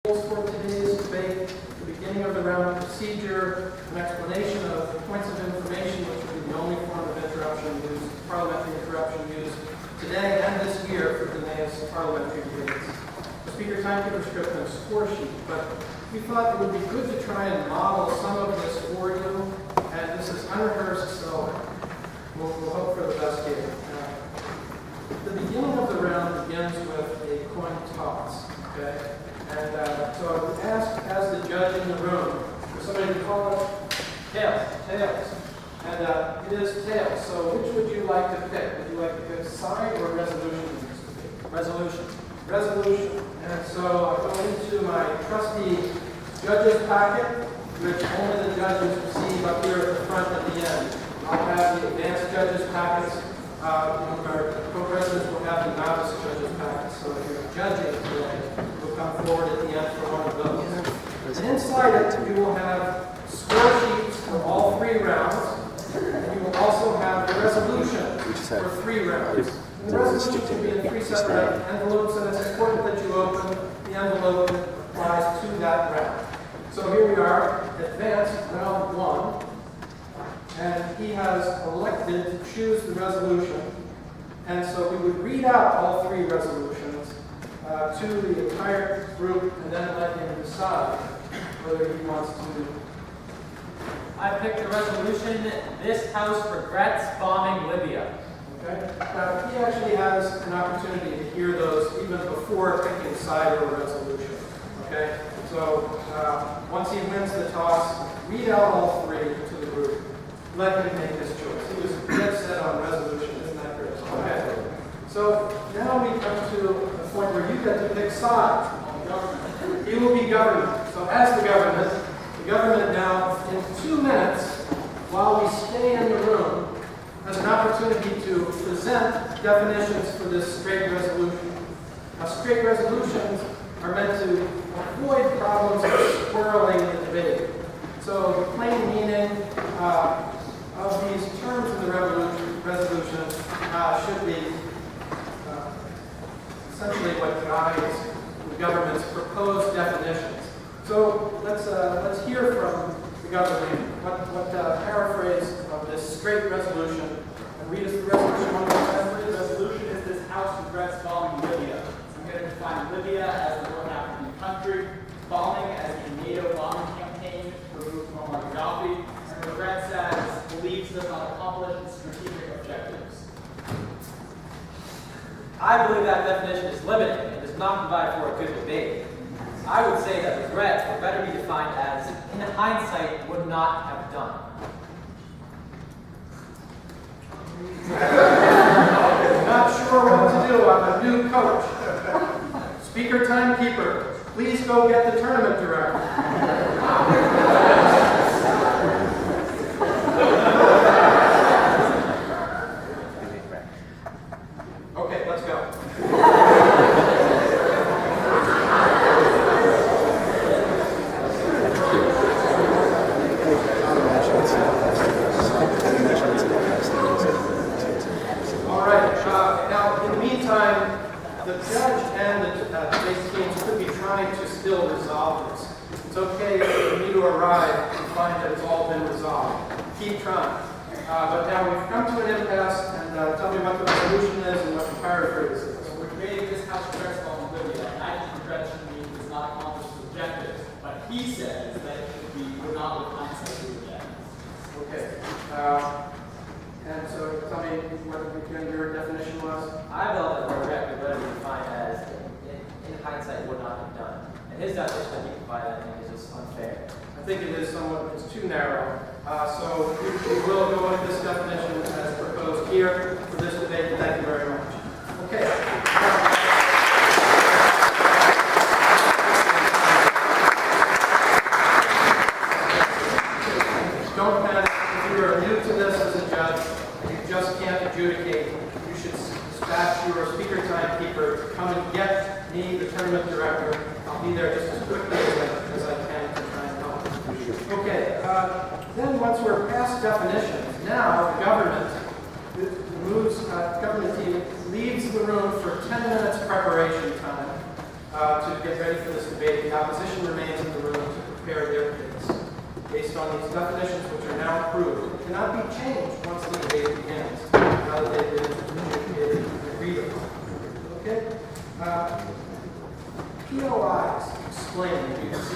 For today's debate, the beginning of the round of procedure, an explanation of points of information, which will be the only form of interruption used, parliamentary interruption used today and this year for today's parliamentary debates. The speaker timekeeper script and score sheet, but we thought it would be good to try and model some of this for you, and this is unrehearsed, so we'll hope for the best here. The beginning of the round begins with a coin toss, okay? And so I would ask, as the judge in the room, for somebody to call it tails. And it is tails. So which would you like to pick? Would you like to pick side or resolution? Resolution. And so I'll go into my trusty judge's packet, which only the judges receive up here at the front at the end. I'll have the advanced judges' packets. Our co-presidents will have the novice judges' packets. So if you're judging today, we'll come forward at the end for one of those. And inside it, you will have score sheets for all 3 rounds. And you will also have the resolution for 3 rounds. And the resolution will be in 3 separate envelopes, and it's important that you open the envelope that applies to that round. So here we are, advanced round 1. And he has elected to choose the resolution. And so we would read out all 3 resolutions to the entire group and then let him decide whether he wants to. I picked the resolution, this House regrets bombing Libya. Okay? Now, he actually has an opportunity to hear those even before picking side of a resolution. Okay? So once he wins the toss, read out all 3 to the group. Let him make his choice. He was dead set on resolution, isn't that great? Okay. So now we come to the point where you get to pick side. He will be government. So as the government now, in 2 minutes, while we stay in the room, has an opportunity to present definitions for this straight resolution. Now, straight resolutions are meant to avoid problems of swirling the debate. So the plain meaning of these terms in the resolution should be essentially what guides the government's proposed definitions. So let's hear from the government what paraphrase of this straight resolution, and read us the resolution one more time. The resolution is this House regrets bombing Libya. I'm going to define Libya as a North African country, bombing as a NATO bombing campaign to remove Muammar Gaddafi, and regrets as believes does not accomplish its strategic objectives. I believe that definition is limited and does not provide for a good debate. I would say that regrets would better be defined as, in hindsight, would not have done. Not sure what to do. I'm a new coach. Speaker timekeeper, please go get the tournament director. Okay, let's go. All right. Now, in the meantime, the judge and the debate teams could be trying to still resolve this. It's okay for me to arrive and find that it's all been resolved. Keep trying. But now we've come to an impasse, and tell me what the resolution is and what the paraphrase is. So we're creating this House regrets bombing Libya. And I think regrets means does not accomplish its objectives. But he says that it should be would not with hindsight do again. Okay. And so tell me what your definition was. I felt that regret would better be defined as, in hindsight, would not have done. And his definition that he provided, I think, is just unfair. I think it is somewhat, it's too narrow. So we will go with this definition as proposed here for this debate. Thank you very much. Okay. Don't panic. If you are new to this as a judge, you just can't adjudicate. You should dispatch your speaker timekeeper to come and get me, the tournament director. I'll be there just as quickly as I can to try and help. Okay. Then once we're past definitions, now the government moves, government team leaves the room for 10 minutes preparation time. to get ready for this debate. The opposition remains in the room to prepare their case. Based on these definitions, which are now approved, and cannot be changed once the debate begins, now that they've been communicated and agreed upon. Okay? POIs explain.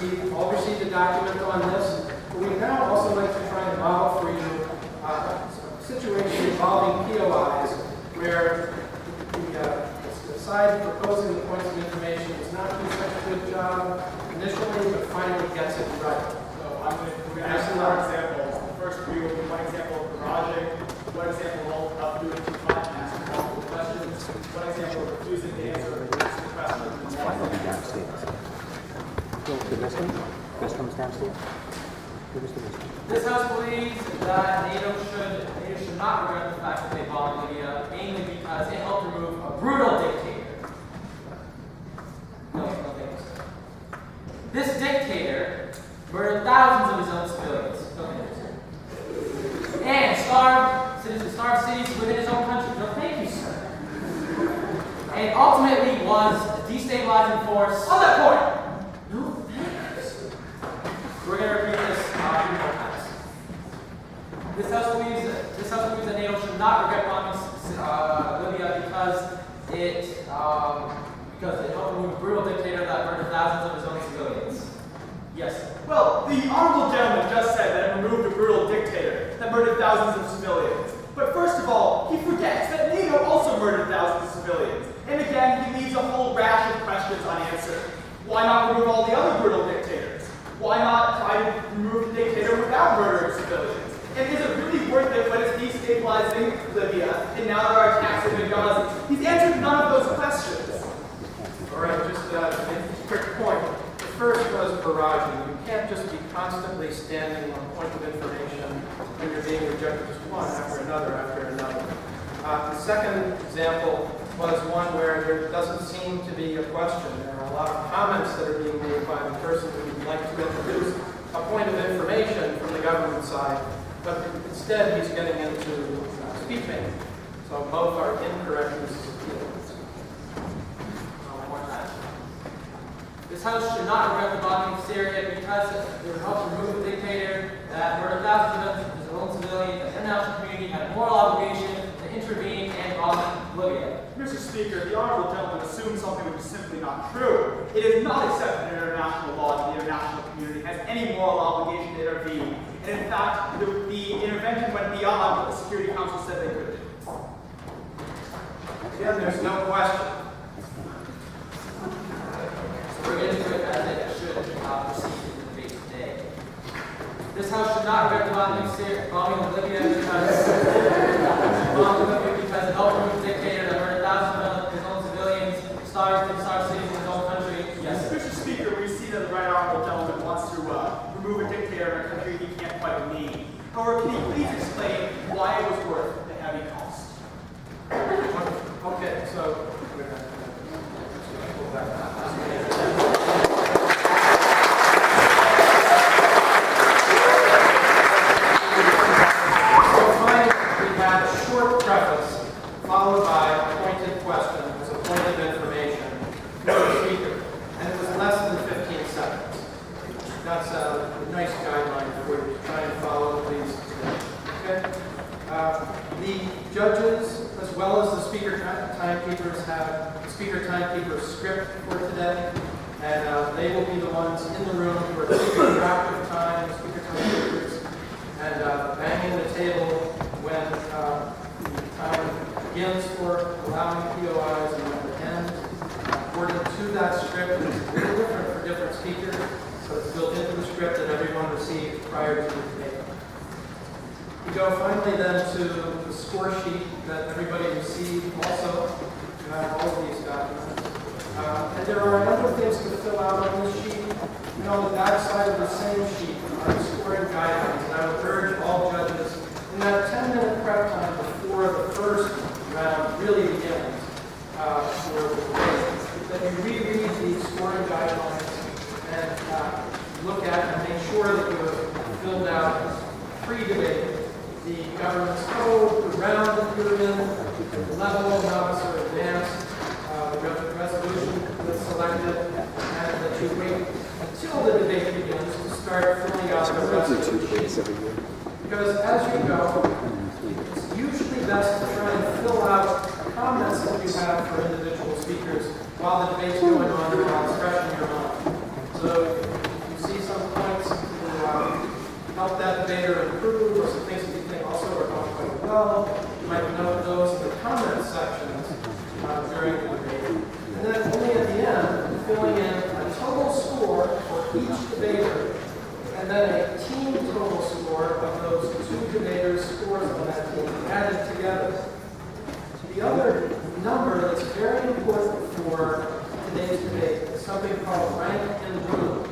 You all received a document on this, but we now also like to try and model for you a situation involving POIs where the side proposing the points of information does not do such a good job initially, but finally gets it right. We're going to have some more examples. The first view will be one example of barraging, one example of doing too much and asking multiple questions, one example of refusing to answer a question. Why don't we downstairs? Go to the restroom. Restroom's downstairs. Go to the restroom. This House believes that NATO should not regret the fact that they bombed Libya, mainly because it helped remove a brutal dictator. No, thank you, sir. This dictator murdered thousands of his own civilians. No, thank you, sir. And starved cities within his own country. No, thank you, sir. And ultimately was a destabilizing force. On that point! No, thanks. We're going to repeat this a few more times. This House believes that NATO should not regret bombing Libya because it helped remove a brutal dictator that murdered thousands of his own civilians. Yes, sir. Well, the honorable gentleman just said that it removed a brutal dictator that murdered thousands of civilians. But first of all, he forgets that NATO also murdered thousands of civilians. And again, he leaves a whole rash of questions unanswered. Why not remove all the other brutal dictators? Why not try to remove the dictator without murdering civilians? And is it really worth it when it's destabilizing Libya and now there are attacks in Benghazi? He's answered none of those questions. All right, just to make a quick point. The first was barraging. You can't just be constantly standing on a point of information when you're being rejected just one after another. The second example was one where there doesn't seem to be a question. There are a lot of comments that are being made by the person who would like to introduce a point of information from the government side, but instead he's getting into speech making. So both are incorrect uses of feelings. One more time. This House should not regret the bombing of Syria because it helped remove a dictator that murdered thousands of his own civilians. The international community had a moral obligation to intervene and bomb Libya. Mr. Speaker, the honorable gentleman assumes something which is simply not true. It is not accepted in international law that the international community has any moral obligation to intervene. And in fact, the intervention went beyond what the Security Council said they could do. Again, there's no question. So we're getting to it as it should proceed in the debate today. This House should not regret the bombing of Libya because it helped remove a dictator that murdered thousands of his own civilians, starved cities in his own country. Yes, sir. Mr. Speaker, we see that the right honorable gentleman wants to remove a dictator in a country he can't quite name. However, can you please explain why it was worth the heavy cost? Okay, so we had a short preface followed by a pointed question as a point of information for the speaker, and it was less than 15 seconds. That's a nice guideline for you to try and follow, please. Okay? The judges, as well as the speaker timekeepers, have the speaker timekeeper script for today, and they will be the ones in the room who are keeping track of time, the speaker timekeepers, and banging the table when the time begins for allowing POIs and when it ends. According to that script, it's a little different for different speakers, so it's built into the script that everyone received prior to the debate. We go finally then to the score sheet that everybody received also. You have all of these documents. And there are other things to fill out on this sheet. And on the back side of the same sheet are the scoring guidelines. And I would urge all judges in that 10-minute prep time before the first round really begins for the debate, that you reread these scoring guidelines and look at and make sure that you have filled out pre-debate the government's code, the round that you're in, the level, novice, or advanced, the resolution that's selected, and that you wait until the debate begins to start filling out the rest of the sheet. Because as you go, it's usually best to try and fill out comments that you have for individual speakers while the debate's going on and while it's fresh in your mind. So if you see some points to help that debater improve, or some things that you think also are going quite well, you might note those in the comment sections during the debate. And then only at the end, filling in a total score for each debater, and then a team total score of those two debaters' scores on that team added together. The other number that's very important for today's debate is something called rank in room.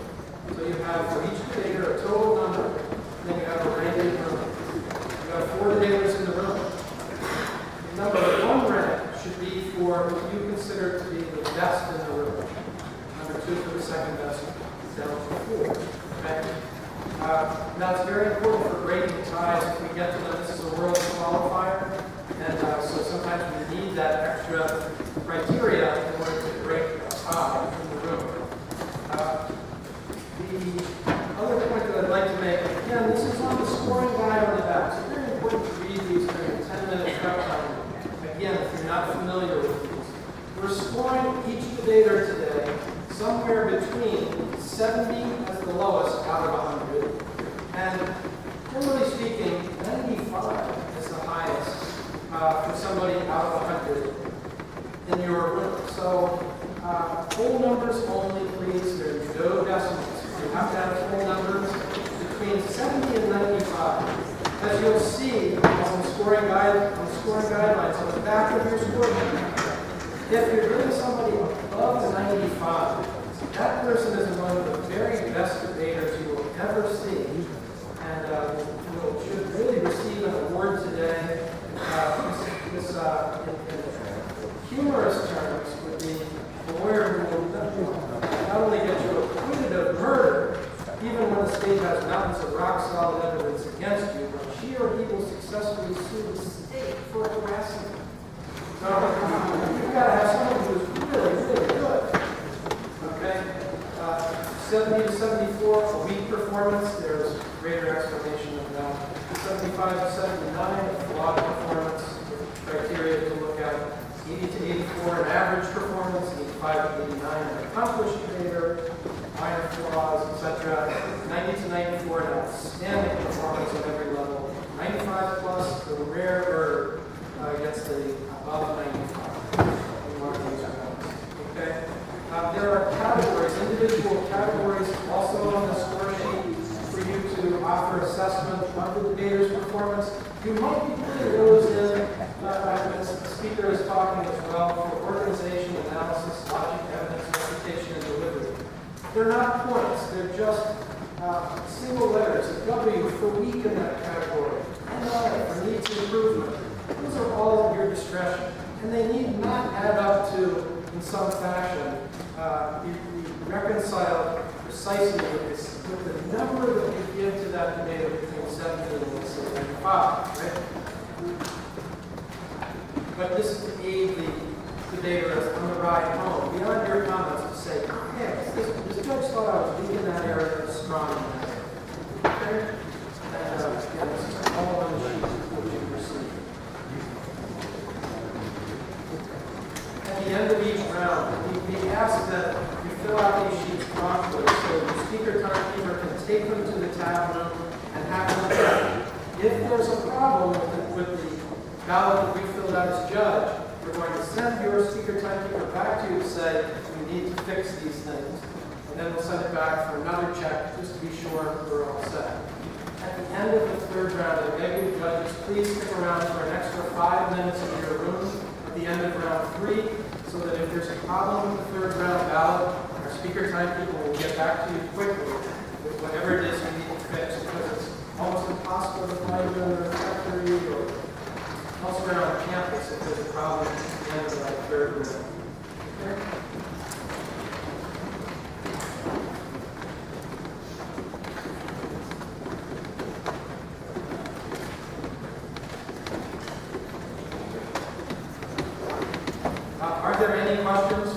So you have for each debater a total number, and then you have a rank in room. You have 4 debaters in the room. The number 1 rank should be for what you consider to be the best in the room. Number 2 for the second best, down to 4. Okay? Now it's very important for breaking ties if we get to them. This is a world qualifier, and so sometimes we need that extra criteria in order to break a tie in the room. The other point that I'd like to make, again, this is on the scoring guide on the back. It's very important to read these during a 10-minute prep time. Again, if you're not familiar with these. We're scoring each debater today somewhere between 70 as the lowest out of 100, and generally speaking, 95 is the highest for somebody out of 100 in your room. So whole numbers only, please. There's no decimals. You have to have whole numbers between 70 and 95. As you'll see on the scoring guidelines on the back of your scorecard, if you're doing somebody above 95, that person is among the very best debaters you will ever see, and should really receive an award today. This in humorous terms would be a lawyer who will not only get you acquitted of murder, even when the state has mountains of rock-solid evidence against you, but she or he will successfully sue the state for harassing you. So you've got to have someone who's really, really good. Okay? 70 to 74, a weak performance, there's greater explanation of that. 75 to 79, a flawed performance, criteria to look at. 80 to 84, an average performance. 85 to 89, an accomplished debater, minor flaws, etc. 90 to 94, an outstanding performance at every level. 95 plus, the rare bird gets the above 95. Okay? There are categories, individual categories also on the score sheet for you to offer assessment of the debater's performance. You might be putting those in, as the speaker is talking as well, for organization, analysis, logic, evidence, reputation, and delivery. They're not points, they're just single letters, a W for weak in that category, NI for needs improvement. Those are all at your discretion, and they need not add up to, in some fashion, be reconciled precisely with the number that you give to that debater between 70 and let's say 95, right? But this is to aid the debater on the ride home, beyond your comments to say, hey, this judge thought I was weak in that area, or strong in that area. Okay? And again, this is all on the sheet that you receive. At the end of each round, we ask that you fill out these sheets promptly so the speaker timekeeper can take them to the tab room and have them checked. If there's a problem with the ballot that we filled out as judge, we're going to send your speaker timekeeper back to you to say, we need to fix these things. And then we'll send it back for another check just to be sure we're all set. At the end of the third round, I beg you judges, please stick around for an extra 5 minutes in your room at the end of round 3, so that if there's a problem with the third round ballot, our speaker timekeeper will get back to you quickly with whatever it is you need to fix, because it's almost impossible to find you in the factory or elsewhere on campus if there's a problem at the end of that third round. Okay? Are there any questions